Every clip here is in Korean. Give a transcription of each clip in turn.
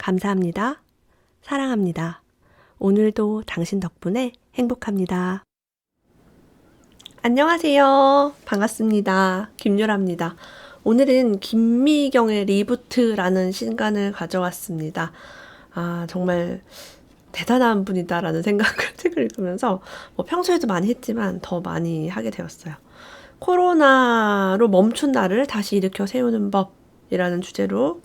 감사합니다. 사랑합니다. 오늘도 당신 덕분에 행복합니다. 안녕하세요. 반갑습니다. 김유라입니다. 오늘은 김미경의 리부트라는 신간을 가져왔습니다. 정말 대단한 분이다라는 생각을 책을 읽으면서 평소에도 많이 했지만 더 많이 하게 되었어요. 코로나로 멈춘 나를 다시 일으켜 세우는 법이라는 주제로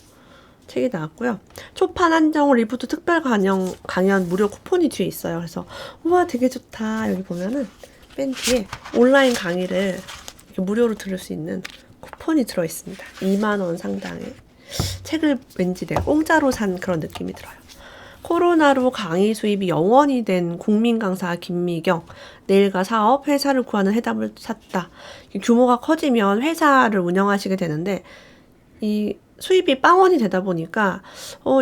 책이 나왔고요. 초판 한정 리부트 특별 강연 무료 쿠폰이 뒤에 있어요. 그래서 우와 되게 좋다. 여기 보면은 맨 뒤에 온라인 강의를 이렇게 무료로 들을 수 있는 쿠폰이 들어있습니다. 2만 원 상당의 책을 왠지 내가 공짜로 산 그런 느낌이 들어요. 코로나로 강의 수입이 0원이 된 국민 강사 김미경. 내일가 사업, 회사를 구하는 해답을 찾다. 규모가 커지면 회사를 운영하시게 되는데 이 수입이 빵원이 되다 보니까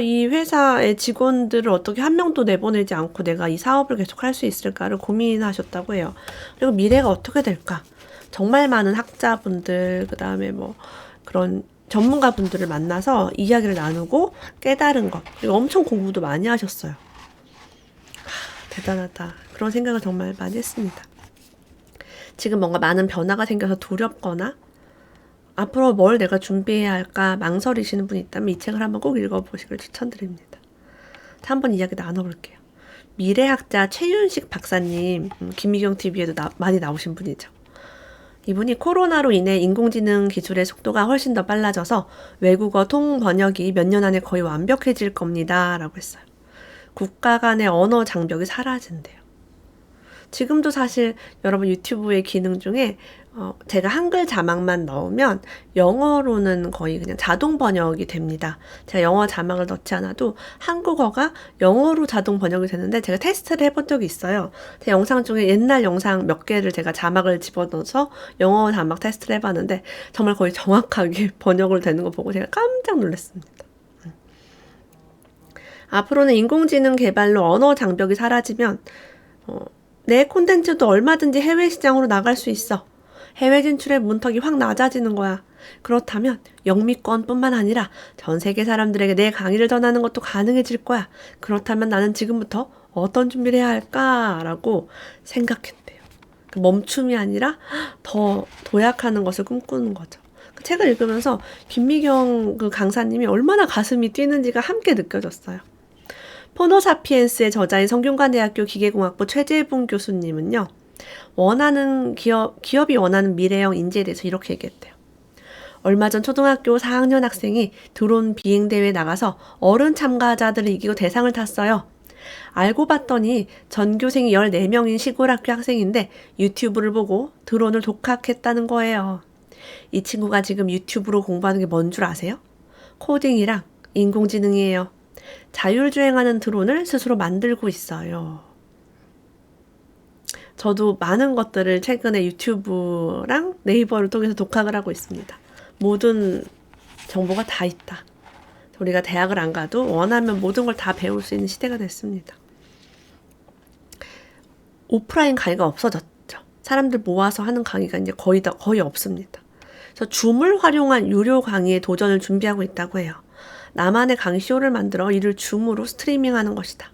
이 회사의 직원들을 어떻게 한 명도 내보내지 않고 내가 이 사업을 계속 할 수 있을까를 고민하셨다고 해요. 그리고 미래가 어떻게 될까? 정말 많은 학자분들, 그 다음에 그런 전문가분들을 만나서 이야기를 나누고 깨달은 것. 그리고 엄청 공부도 많이 하셨어요. 대단하다. 그런 생각을 정말 많이 했습니다. 지금 뭔가 많은 변화가 생겨서 두렵거나 앞으로 뭘 내가 준비해야 할까 망설이시는 분이 있다면 이 책을 한번 꼭 읽어보시길 추천드립니다. 자, 한번 이야기 나눠볼게요. 미래학자 최윤식 박사님, 김미경 TV에도 많이 나오신 분이죠. 이분이 코로나로 인해 인공지능 기술의 속도가 훨씬 더 빨라져서 외국어 통번역이 몇 년 안에 거의 완벽해질 겁니다. 라고 했어요. 국가 간의 언어 장벽이 사라진대요. 지금도 사실 여러분 유튜브의 기능 중에 제가 한글 자막만 넣으면 영어로는 거의 그냥 자동 번역이 됩니다. 제가 영어 자막을 넣지 않아도 한국어가 영어로 자동 번역이 되는데 제가 테스트를 해본 적이 있어요. 제 영상 중에 옛날 영상 몇 개를 제가 자막을 집어넣어서 영어 자막 테스트를 해봤는데 정말 거의 정확하게 번역을 되는 거 보고 제가 깜짝 놀랐습니다. 앞으로는 인공지능 개발로 언어 장벽이 사라지면 내 콘텐츠도 얼마든지 해외 시장으로 나갈 수 있어. 해외 진출의 문턱이 확 낮아지는 거야. 그렇다면 영미권뿐만 아니라 전 세계 사람들에게 내 강의를 전하는 것도 가능해질 거야. 그렇다면 나는 지금부터 어떤 준비를 해야 할까라고 생각했대요. 멈춤이 아니라 더 도약하는 것을 꿈꾸는 거죠. 그 책을 읽으면서 김미경 그 강사님이 얼마나 가슴이 뛰는지가 함께 느껴졌어요. 포노사피엔스의 저자인 성균관대학교 기계공학부 최재붕 교수님은요. 기업이 원하는 미래형 인재에 대해서 이렇게 얘기했대요. 얼마 전 초등학교 4학년 학생이 드론 비행대회에 나가서 어른 참가자들을 이기고 대상을 탔어요. 알고 봤더니 전교생이 14명인 시골학교 학생인데 유튜브를 보고 드론을 독학했다는 거예요. 이 친구가 지금 유튜브로 공부하는 게 뭔 줄 아세요? 코딩이랑 인공지능이에요. 자율주행하는 드론을 스스로 만들고 있어요. 저도 많은 것들을 최근에 유튜브랑 네이버를 통해서 독학을 하고 있습니다. 모든 정보가 다 있다. 우리가 대학을 안 가도 원하면 모든 걸 다 배울 수 있는 시대가 됐습니다. 오프라인 강의가 없어졌죠. 사람들 모아서 하는 강의가 이제 거의 없습니다. 그래서 줌을 활용한 유료 강의에 도전을 준비하고 있다고 해요. 나만의 강의 쇼를 만들어 이를 줌으로 스트리밍하는 것이다.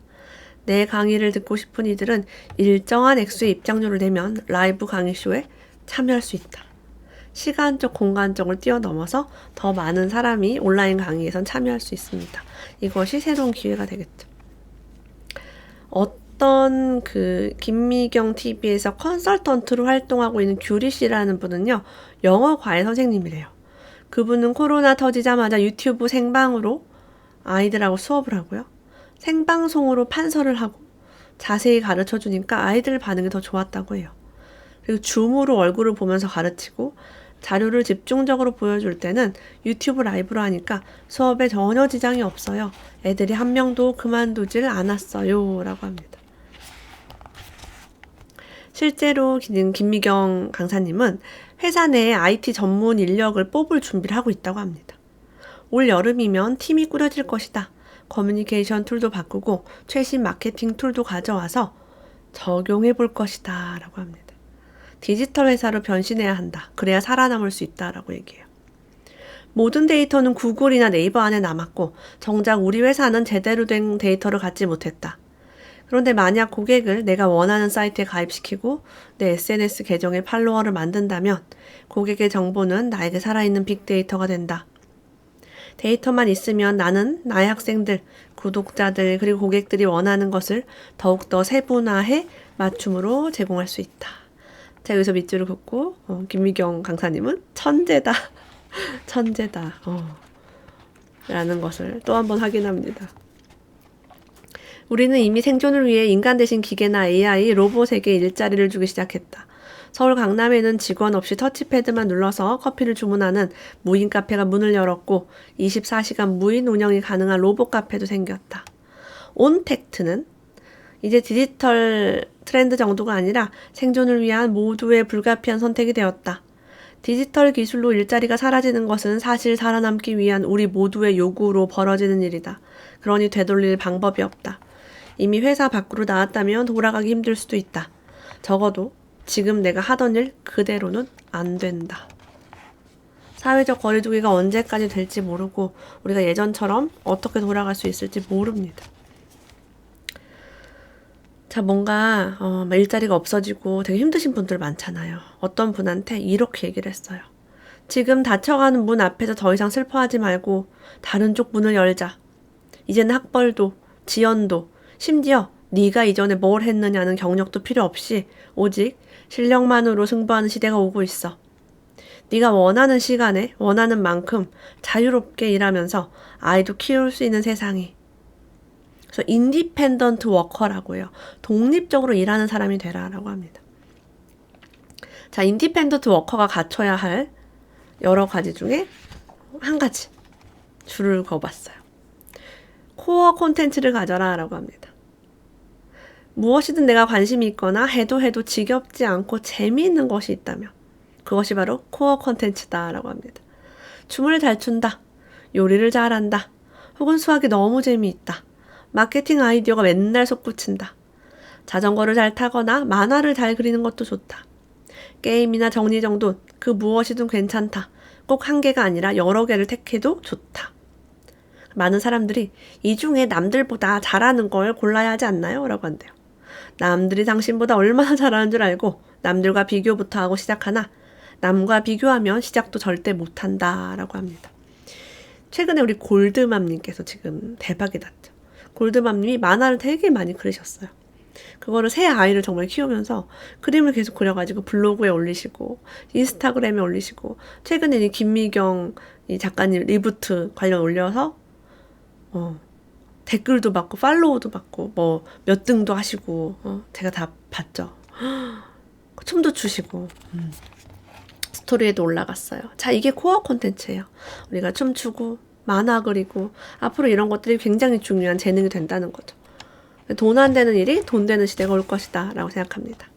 내 강의를 듣고 싶은 이들은 일정한 액수의 입장료를 내면 라이브 강의 쇼에 참여할 수 있다. 시간적, 공간적을 뛰어넘어서 더 많은 사람이 온라인 강의에선 참여할 수 있습니다. 이것이 새로운 기회가 되겠죠. 어떤 김미경 TV에서 컨설턴트로 활동하고 있는 규리 씨라는 분은요, 영어 과외 선생님이래요. 그분은 코로나 터지자마자 유튜브 생방으로 아이들하고 수업을 하고요. 생방송으로 판서를 하고 자세히 가르쳐 주니까 아이들 반응이 더 좋았다고 해요. 그리고 줌으로 얼굴을 보면서 가르치고 자료를 집중적으로 보여줄 때는 유튜브 라이브로 하니까 수업에 전혀 지장이 없어요. 애들이 한 명도 그만두질 않았어요. 라고 합니다. 실제로 김미경 강사님은 회사 내에 IT 전문 인력을 뽑을 준비를 하고 있다고 합니다. 올 여름이면 팀이 꾸려질 것이다. 커뮤니케이션 툴도 바꾸고 최신 마케팅 툴도 가져와서 적용해 볼 것이다. 라고 합니다. 디지털 회사로 변신해야 한다. 그래야 살아남을 수 있다. 라고 얘기해요. 모든 데이터는 구글이나 네이버 안에 남았고 정작 우리 회사는 제대로 된 데이터를 갖지 못했다. 그런데 만약 고객을 내가 원하는 사이트에 가입시키고 내 SNS 계정에 팔로워를 만든다면 고객의 정보는 나에게 살아있는 빅데이터가 된다. 데이터만 있으면 나는 나의 학생들, 구독자들, 그리고 고객들이 원하는 것을 더욱더 세분화해 맞춤으로 제공할 수 있다. 자, 여기서 밑줄을 긋고 김미경 강사님은 천재다. 천재다. 라는 것을 또 한 번 확인합니다. 우리는 이미 생존을 위해 인간 대신 기계나 AI, 로봇에게 일자리를 주기 시작했다. 서울 강남에는 직원 없이 터치패드만 눌러서 커피를 주문하는 무인 카페가 문을 열었고 24시간 무인 운영이 가능한 로봇 카페도 생겼다. 온택트는 이제 디지털 트렌드 정도가 아니라 생존을 위한 모두의 불가피한 선택이 되었다. 디지털 기술로 일자리가 사라지는 것은 사실 살아남기 위한 우리 모두의 요구로 벌어지는 일이다. 그러니 되돌릴 방법이 없다. 이미 회사 밖으로 나왔다면 돌아가기 힘들 수도 있다. 적어도 지금 내가 하던 일 그대로는 안 된다. 사회적 거리두기가 언제까지 될지 모르고 우리가 예전처럼 어떻게 돌아갈 수 있을지 모릅니다. 자, 뭔가 일자리가 없어지고 되게 힘드신 분들 많잖아요. 어떤 분한테 이렇게 얘기를 했어요. 지금 닫혀가는 문 앞에서 더 이상 슬퍼하지 말고 다른 쪽 문을 열자. 이제는 학벌도 지연도 심지어 네가 이전에 뭘 했느냐는 경력도 필요 없이 오직 실력만으로 승부하는 시대가 오고 있어. 네가 원하는 시간에 원하는 만큼 자유롭게 일하면서 아이도 키울 수 있는 세상이. 그래서 인디펜던트 워커라고 해요. 독립적으로 일하는 사람이 되라라고 합니다. 자, 인디펜던트 워커가 갖춰야 할 여러 가지 중에 한 가지 줄을 그어봤어요. 코어 콘텐츠를 가져라라고 합니다. 무엇이든 내가 관심이 있거나 해도 지겹지 않고 재미있는 것이 있다면 그것이 바로 코어 콘텐츠다라고 합니다. 춤을 잘 춘다, 요리를 잘한다, 혹은 수학이 너무 재미있다, 마케팅 아이디어가 맨날 솟구친다, 자전거를 잘 타거나 만화를 잘 그리는 것도 좋다, 게임이나 정리정돈 그 무엇이든 괜찮다, 꼭 한 개가 아니라 여러 개를 택해도 좋다. 많은 사람들이 이 중에 남들보다 잘하는 걸 골라야 하지 않나요? 라고 한대요. 남들이 당신보다 얼마나 잘하는 줄 알고 남들과 비교부터 하고 시작하나 남과 비교하면 시작도 절대 못한다 라고 합니다. 최근에 우리 골드맘님께서 지금 대박이 났죠. 골드맘님이 만화를 되게 많이 그리셨어요. 그거를 새 아이를 정말 키우면서 그림을 계속 그려가지고 블로그에 올리시고 인스타그램에 올리시고 최근에 김미경 이 작가님 리부트 관련 올려서 댓글도 받고 팔로우도 받고 뭐 몇 등도 하시고 제가 다 봤죠. 춤도 추시고 스토리에도 올라갔어요. 자, 이게 코어 콘텐츠예요. 우리가 춤추고 만화 그리고 앞으로 이런 것들이 굉장히 중요한 재능이 된다는 거죠. 돈 안 되는 일이 돈 되는 시대가 올 것이다 라고 생각합니다.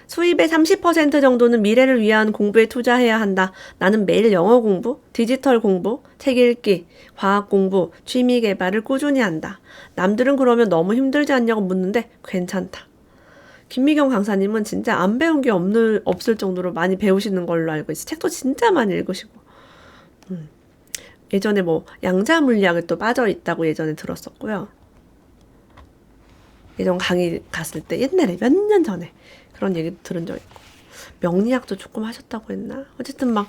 수입의 30% 정도는 미래를 위한 공부에 투자해야 한다. 나는 매일 영어 공부, 디지털 공부, 책 읽기, 과학 공부, 취미 개발을 꾸준히 한다. 남들은 그러면 너무 힘들지 않냐고 묻는데 괜찮다. 김미경 강사님은 진짜 안 배운 게 없을 정도로 많이 배우시는 걸로 알고 있어요. 책도 진짜 많이 읽으시고. 예전에 뭐 양자 물리학에 또 빠져 있다고 예전에 들었었고요. 예전 강의 갔을 때 옛날에 몇 년 전에 그런 얘기 들은 적 있고 명리학도 조금 하셨다고 했나? 어쨌든 막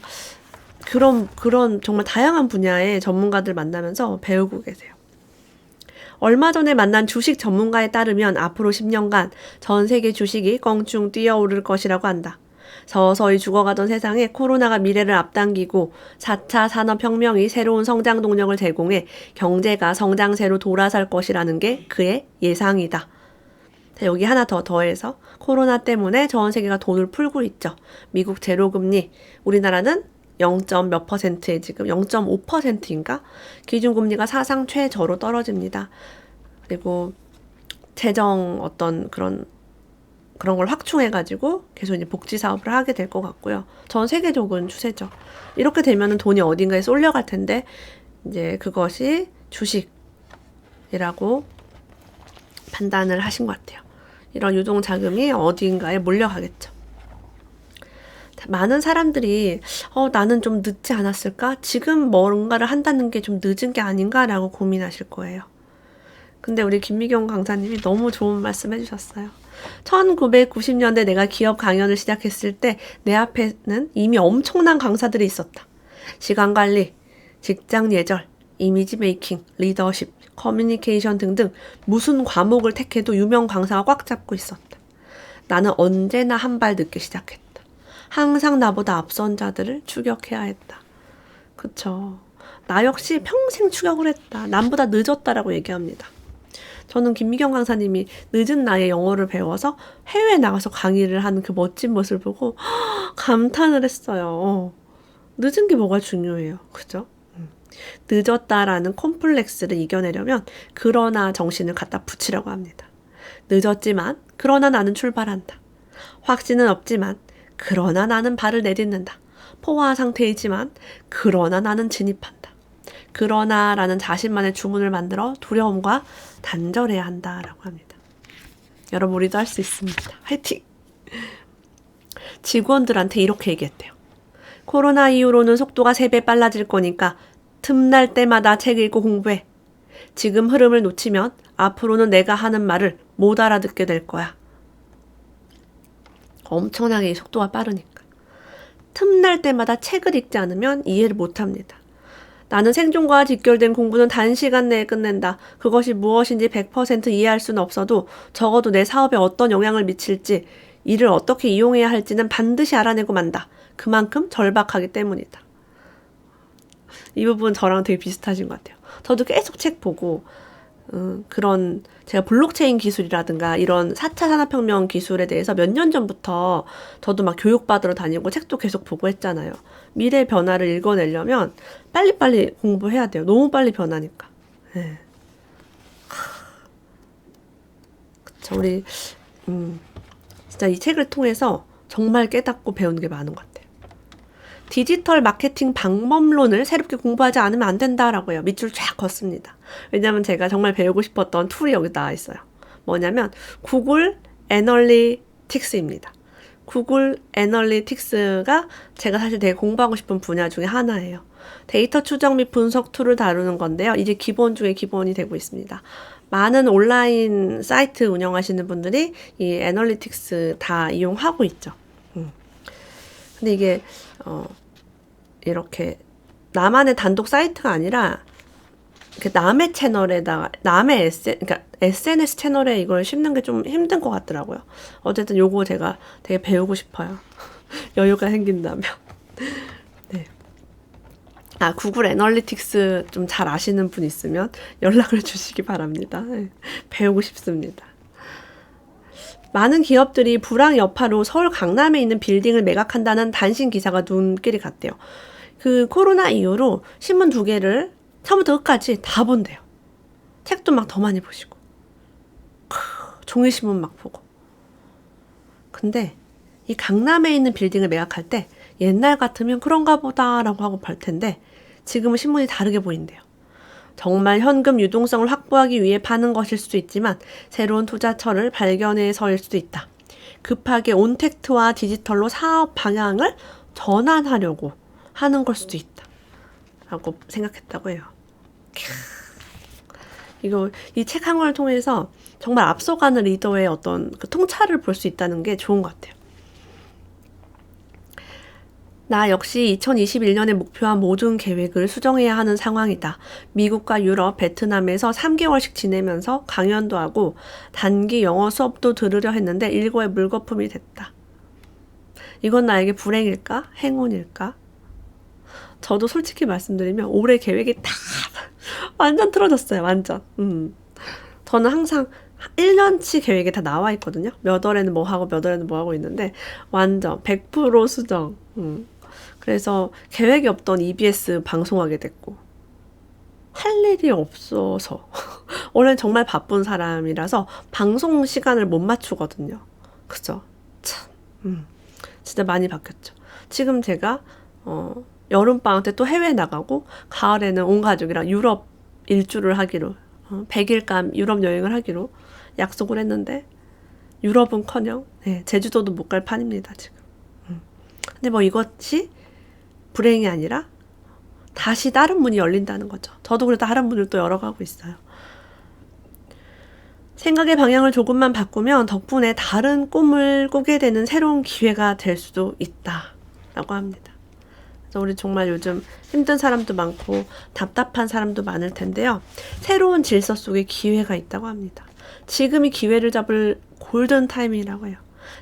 그런 정말 다양한 분야의 전문가들 만나면서 배우고 계세요. 얼마 전에 만난 주식 전문가에 따르면 앞으로 10년간 전 세계 주식이 껑충 뛰어오를 것이라고 한다. 서서히 죽어가던 세상에 코로나가 미래를 앞당기고 4차 산업혁명이 새로운 성장 동력을 제공해 경제가 성장세로 돌아설 것이라는 게 그의 예상이다. 자, 여기 하나 더 더해서 코로나 때문에 전 세계가 돈을 풀고 있죠. 미국 제로금리, 우리나라는 0몇 %에 지금 0.5%인가? 기준금리가 사상 최저로 떨어집니다. 그리고 재정 어떤 그런 걸 확충해가지고 계속 이제 복지 사업을 하게 될 것 같고요. 전 세계적인 추세죠. 이렇게 되면은 돈이 어딘가에 쏠려갈 텐데 이제 그것이 주식이라고 판단을 하신 것 같아요. 이런 유동 자금이 어딘가에 몰려가겠죠. 많은 사람들이 나는 좀 늦지 않았을까? 지금 뭔가를 한다는 게 좀 늦은 게 아닌가라고 고민하실 거예요. 근데 우리 김미경 강사님이 너무 좋은 말씀 해주셨어요. 1990년대 내가 기업 강연을 시작했을 때 내 앞에는 이미 엄청난 강사들이 있었다. 시간 관리, 직장 예절, 이미지 메이킹, 리더십, 커뮤니케이션 등등 무슨 과목을 택해도 유명 강사가 꽉 잡고 있었다. 나는 언제나 한 발 늦게 시작했다. 항상 나보다 앞선 자들을 추격해야 했다. 그쵸. 나 역시 평생 추격을 했다. 남보다 늦었다라고 얘기합니다. 저는 김미경 강사님이 늦은 나이에 영어를 배워서 해외에 나가서 강의를 하는 그 멋진 모습을 보고 감탄을 했어요. 늦은 게 뭐가 중요해요. 그죠? 늦었다라는 콤플렉스를 이겨내려면 그러나 정신을 갖다 붙이려고 합니다. 늦었지만 그러나 나는 출발한다. 확신은 없지만 그러나 나는 발을 내딛는다. 포화 상태이지만 그러나 나는 진입한다. 그러나라는 자신만의 주문을 만들어 두려움과 단절해야 한다라고 합니다. 여러분 우리도 할 수 있습니다. 화이팅! 직원들한테 이렇게 얘기했대요. 코로나 이후로는 속도가 3배 빨라질 거니까 틈날 때마다 책 읽고 공부해. 지금 흐름을 놓치면 앞으로는 내가 하는 말을 못 알아듣게 될 거야. 엄청나게 속도가 빠르니까. 틈날 때마다 책을 읽지 않으면 이해를 못합니다. 나는 생존과 직결된 공부는 단시간 내에 끝낸다. 그것이 무엇인지 100% 이해할 수는 없어도 적어도 내 사업에 어떤 영향을 미칠지, 이를 어떻게 이용해야 할지는 반드시 알아내고 만다. 그만큼 절박하기 때문이다. 이 부분 저랑 되게 비슷하신 것 같아요. 저도 계속 책 보고 그런 제가 블록체인 기술이라든가 이런 4차 산업혁명 기술에 대해서 몇 년 전부터 저도 막 교육받으러 다니고 책도 계속 보고 했잖아요. 미래 변화를 읽어내려면 빨리빨리 공부해야 돼요. 너무 빨리 변하니까. 네. 그쵸, 우리 진짜 이 책을 통해서 정말 깨닫고 배우는 게 많은 것 같아요. 디지털 마케팅 방법론을 새롭게 공부하지 않으면 안 된다라고 해요. 밑줄 쫙 걷습니다. 왜냐하면 제가 정말 배우고 싶었던 툴이 여기 나와 있어요. 뭐냐면 구글 애널리틱스입니다. 구글 애널리틱스가 제가 사실 되게 공부하고 싶은 분야 중에 하나예요. 데이터 추적 및 분석 툴을 다루는 건데요. 이제 기본 중에 기본이 되고 있습니다. 많은 온라인 사이트 운영하시는 분들이 이 애널리틱스 다 이용하고 있죠. 근데 이게 이렇게 나만의 단독 사이트가 아니라 남의 채널에다가 그러니까 SNS 채널에 이걸 심는 게 좀 힘든 것 같더라고요. 어쨌든 요거 제가 되게 배우고 싶어요. 여유가 생긴다면. 네. 구글 애널리틱스 좀 잘 아시는 분 있으면 연락을 주시기 바랍니다. 네. 배우고 싶습니다. 많은 기업들이 불황 여파로 서울 강남에 있는 빌딩을 매각한다는 단신 기사가 눈길이 갔대요. 그 코로나 이후로 신문 2개를 처음부터 끝까지 다 본대요. 책도 막 더 많이 보시고. 종이신문 막 보고. 근데 이 강남에 있는 빌딩을 매각할 때 옛날 같으면 그런가 보다라고 하고 볼 텐데 지금은 신문이 다르게 보인대요. 정말 현금 유동성을 확보하기 위해 파는 것일 수도 있지만 새로운 투자처를 발견해서일 수도 있다. 급하게 온택트와 디지털로 사업 방향을 전환하려고 하는 걸 수도 있다. 라고 생각했다고 해요. 이 책 한 권을 통해서 정말 앞서가는 리더의 어떤 그 통찰을 볼 수 있다는 게 좋은 것 같아요. 나 역시 2021년에 목표한 모든 계획을 수정해야 하는 상황이다. 미국과 유럽, 베트남에서 3개월씩 지내면서 강연도 하고 단기 영어 수업도 들으려 했는데 일거에 물거품이 됐다. 이건 나에게 불행일까? 행운일까? 저도 솔직히 말씀드리면 올해 계획이 다 완전 틀어졌어요. 완전. 저는 항상 1년치 계획이 다 나와 있거든요. 몇 월에는 뭐 하고 몇 월에는 뭐 하고 있는데 완전 100% 수정. 그래서 계획이 없던 EBS 방송하게 됐고 할 일이 없어서 원래는 정말 바쁜 사람이라서 방송 시간을 못 맞추거든요. 그죠? 참 진짜 많이 바뀌었죠. 지금 제가 여름방학 때 또 해외 나가고 가을에는 온 가족이랑 유럽 일주를 하기로 100일간 유럽 여행을 하기로 약속을 했는데 유럽은커녕 제주도도 못 갈 판입니다. 지금. 근데 뭐 이것이 불행이 아니라 다시 다른 문이 열린다는 거죠. 저도 그래도 다른 문을 또 열어가고 있어요. 생각의 방향을 조금만 바꾸면 덕분에 다른 꿈을 꾸게 되는 새로운 기회가 될 수도 있다라고 합니다. 그래서 우리 정말 요즘 힘든 사람도 많고 답답한 사람도 많을 텐데요. 새로운 질서 속에 기회가 있다고 합니다. 지금이 기회를 잡을 골든 타임이라고 해요.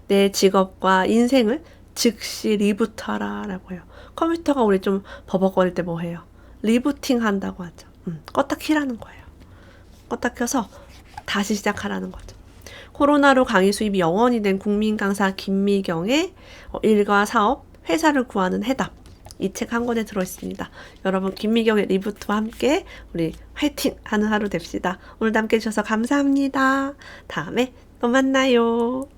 내 직업과 인생을 즉시 리부트하라라고 해요. 컴퓨터가 우리 좀 버벅거릴 때 뭐 해요? 리부팅 한다고 하죠. 껐다 키라는 거예요. 껐다 켜서 다시 시작하라는 거죠. 코로나로 강의 수입이 0원이 된 국민 강사 김미경의 일과 사업, 회사를 구하는 해답. 이 책 한 권에 들어있습니다. 여러분 김미경의 리부트와 함께 우리 화이팅 하는 하루 됩시다. 오늘도 함께 해주셔서 감사합니다. 다음에 또 만나요.